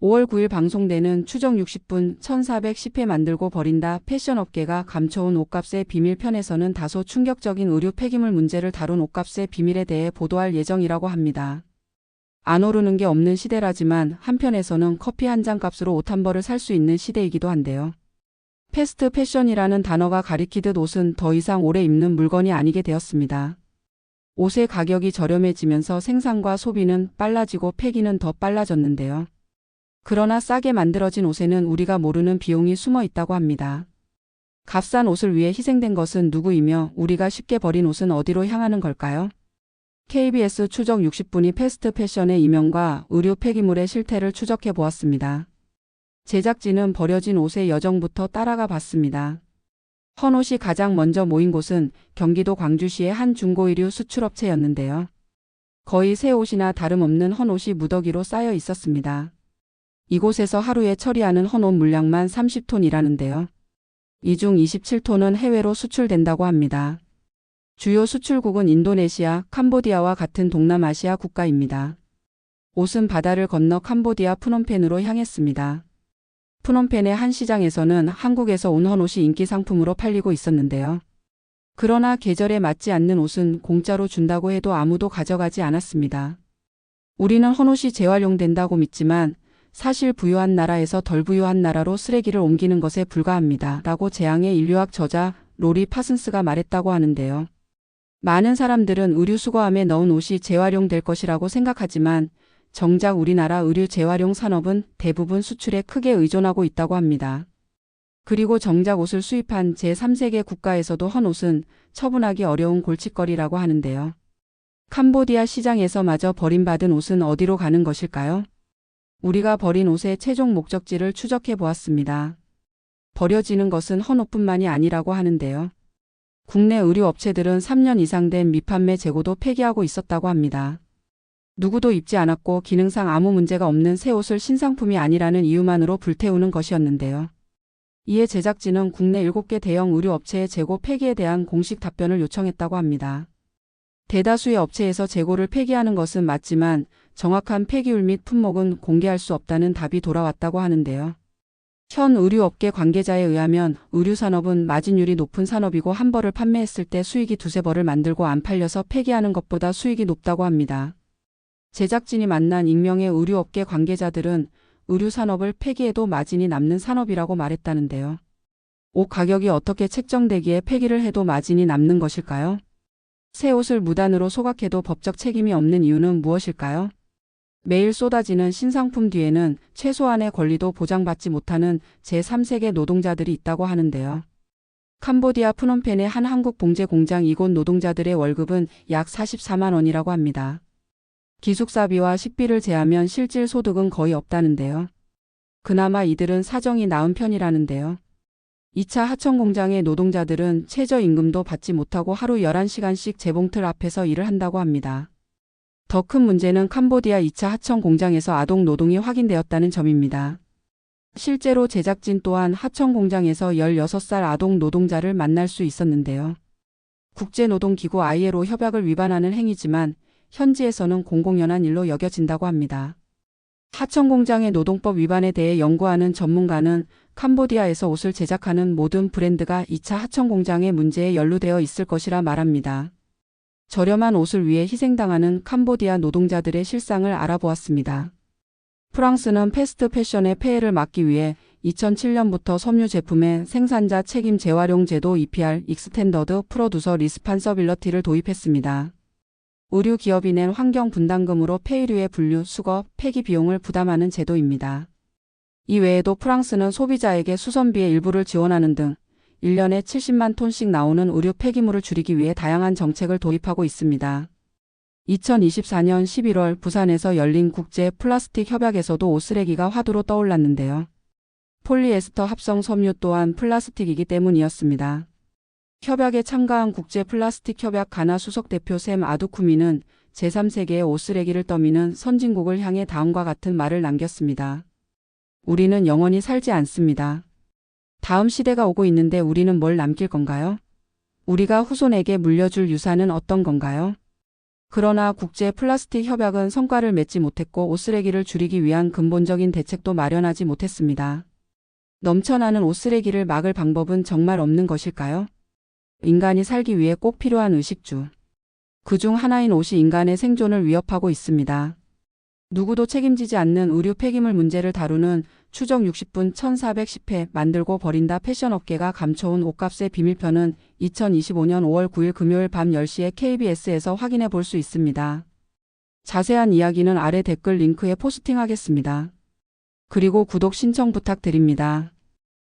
5월 9일 방송되는 추정 60분 1410회 만들고 버린다 패션업계가 감춰온 옷값의 비밀 편에서는 다소 충격적인 의류 폐기물 문제를 다룬 옷값의 비밀에 대해 보도할 예정이라고 합니다. 안 오르는 게 없는 시대라지만 한편에서는 커피 한 잔 값으로 옷 한 벌을 살 수 있는 시대이기도 한데요. 패스트 패션이라는 단어가 가리키듯 옷은 더 이상 오래 입는 물건이 아니게 되었습니다. 옷의 가격이 저렴해지면서 생산과 소비는 빨라지고 폐기는 더 빨라졌는데요. 그러나 싸게 만들어진 옷에는 우리가 모르는 비용이 숨어 있다고 합니다. 값싼 옷을 위해 희생된 것은 누구이며 우리가 쉽게 버린 옷은 어디로 향하는 걸까요? KBS 추적 60분이 패스트 패션의 이면과 의류 폐기물의 실태를 추적해 보았습니다. 제작진은 버려진 옷의 여정부터 따라가 봤습니다. 헌옷이 가장 먼저 모인 곳은 경기도 광주시의 한 중고의류 수출업체였는데요. 거의 새 옷이나 다름없는 헌옷이 무더기로 쌓여 있었습니다. 이곳에서 하루에 처리하는 헌옷 물량만 30톤이라는데요. 이 중 27톤은 해외로 수출된다고 합니다. 주요 수출국은 인도네시아, 캄보디아와 같은 동남아시아 국가입니다. 옷은 바다를 건너 캄보디아 프놈펜으로 향했습니다. 프놈펜의 한 시장에서는 한국에서 온 헌옷이 인기 상품으로 팔리고 있었는데요. 그러나 계절에 맞지 않는 옷은 공짜로 준다고 해도 아무도 가져가지 않았습니다. 우리는 헌옷이 재활용된다고 믿지만 사실 부유한 나라에서 덜 부유한 나라로 쓰레기를 옮기는 것에 불과합니다. 라고 재앙의 인류학 저자 로리 파슨스가 말했다고 하는데요. 많은 사람들은 의류 수거함에 넣은 옷이 재활용될 것이라고 생각하지만 정작 우리나라 의류 재활용 산업은 대부분 수출에 크게 의존하고 있다고 합니다. 그리고 정작 옷을 수입한 제3세계 국가에서도 헌옷은 처분하기 어려운 골칫거리라고 하는데요. 캄보디아 시장에서마저 버림받은 옷은 어디로 가는 것일까요? 우리가 버린 옷의 최종 목적지를 추적해 보았습니다. 버려지는 것은 헌옷뿐만이 아니라고 하는데요. 국내 의류 업체들은 3년 이상 된 미판매 재고도 폐기하고 있었다고 합니다. 누구도 입지 않았고 기능상 아무 문제가 없는 새 옷을 신상품이 아니라는 이유만으로 불태우는 것이었는데요. 이에 제작진은 국내 7개 대형 의류 업체의 재고 폐기에 대한 공식 답변을 요청했다고 합니다. 대다수의 업체에서 재고를 폐기하는 것은 맞지만 정확한 폐기율 및 품목은 공개할 수 없다는 답이 돌아왔다고 하는데요. 현 의류업계 관계자에 의하면 의류산업은 마진율이 높은 산업이고 한 벌을 판매했을 때 수익이 두세 벌을 만들고 안 팔려서 폐기하는 것보다 수익이 높다고 합니다. 제작진이 만난 익명의 의류업계 관계자들은 의류산업을 폐기해도 마진이 남는 산업이라고 말했다는데요. 옷 가격이 어떻게 책정되기에 폐기를 해도 마진이 남는 것일까요? 새 옷을 무단으로 소각해도 법적 책임이 없는 이유는 무엇일까요? 매일 쏟아지는 신상품 뒤에는 최소한의 권리도 보장받지 못하는 제3세계 노동자들이 있다고 하는데요. 캄보디아 프놈펜의 한 한국 봉제 공장 이곳 노동자들의 월급은 약 44만 원이라고 합니다. 기숙사비와 식비를 제하면 실질 소득은 거의 없다는데요. 그나마 이들은 사정이 나은 편이라는데요. 2차 하청 공장의 노동자들은 최저임금도 받지 못하고 하루 11시간씩 재봉틀 앞에서 일을 한다고 합니다. 더 큰 문제는 캄보디아 2차 하청 공장에서 아동 노동이 확인되었다는 점입니다. 실제로 제작진 또한 하청 공장에서 16살 아동 노동자를 만날 수 있었는데요. 국제노동기구 ILO 협약을 위반하는 행위지만 현지에서는 공공연한 일로 여겨진다고 합니다. 하청 공장의 노동법 위반에 대해 연구하는 전문가는 캄보디아에서 옷을 제작하는 모든 브랜드가 2차 하청 공장의 문제에 연루되어 있을 것이라 말합니다. 저렴한 옷을 위해 희생당하는 캄보디아 노동자들의 실상을 알아보았습니다. 프랑스는 패스트 패션의 폐해를 막기 위해 2007년부터 섬유 제품의 생산자 책임 재활용 제도 EPR 익스텐더드 프로듀서 리스판서빌러티를 도입했습니다. 의류 기업이 낸 환경 분담금으로 폐의류의 분류, 수거, 폐기 비용을 부담하는 제도입니다. 이 외에도 프랑스는 소비자에게 수선비의 일부를 지원하는 등 1년에 70만 톤씩 나오는 의류 폐기물을 줄이기 위해 다양한 정책을 도입하고 있습니다. 2024년 11월 부산에서 열린 국제 플라스틱 협약에서도 옷 쓰레기가 화두로 떠올랐는데요. 폴리에스터 합성 섬유 또한 플라스틱이기 때문이었습니다. 협약에 참가한 국제 플라스틱 협약 가나 수석 대표 샘 아두쿠미는 제3세계의 옷 쓰레기를 떠미는 선진국을 향해 다음과 같은 말을 남겼습니다. 우리는 영원히 살지 않습니다. 다음 시대가 오고 있는데 우리는 뭘 남길 건가요? 우리가 후손에게 물려줄 유산은 어떤 건가요? 그러나 국제 플라스틱 협약은 성과를 맺지 못했고 옷쓰레기를 줄이기 위한 근본적인 대책도 마련하지 못했습니다. 넘쳐나는 옷쓰레기를 막을 방법은 정말 없는 것일까요? 인간이 살기 위해 꼭 필요한 의식주. 그중 하나인 옷이 인간의 생존을 위협하고 있습니다. 누구도 책임지지 않는 의류 폐기물 문제를 다루는 추적 60분 1410회 만들고 버린다 패션업계가 감춰온 옷값의 비밀편은 2025년 5월 9일 금요일 밤 10시에 KBS에서 확인해 볼 수 있습니다. 자세한 이야기는 아래 댓글 링크에 포스팅하겠습니다. 그리고 구독 신청 부탁드립니다.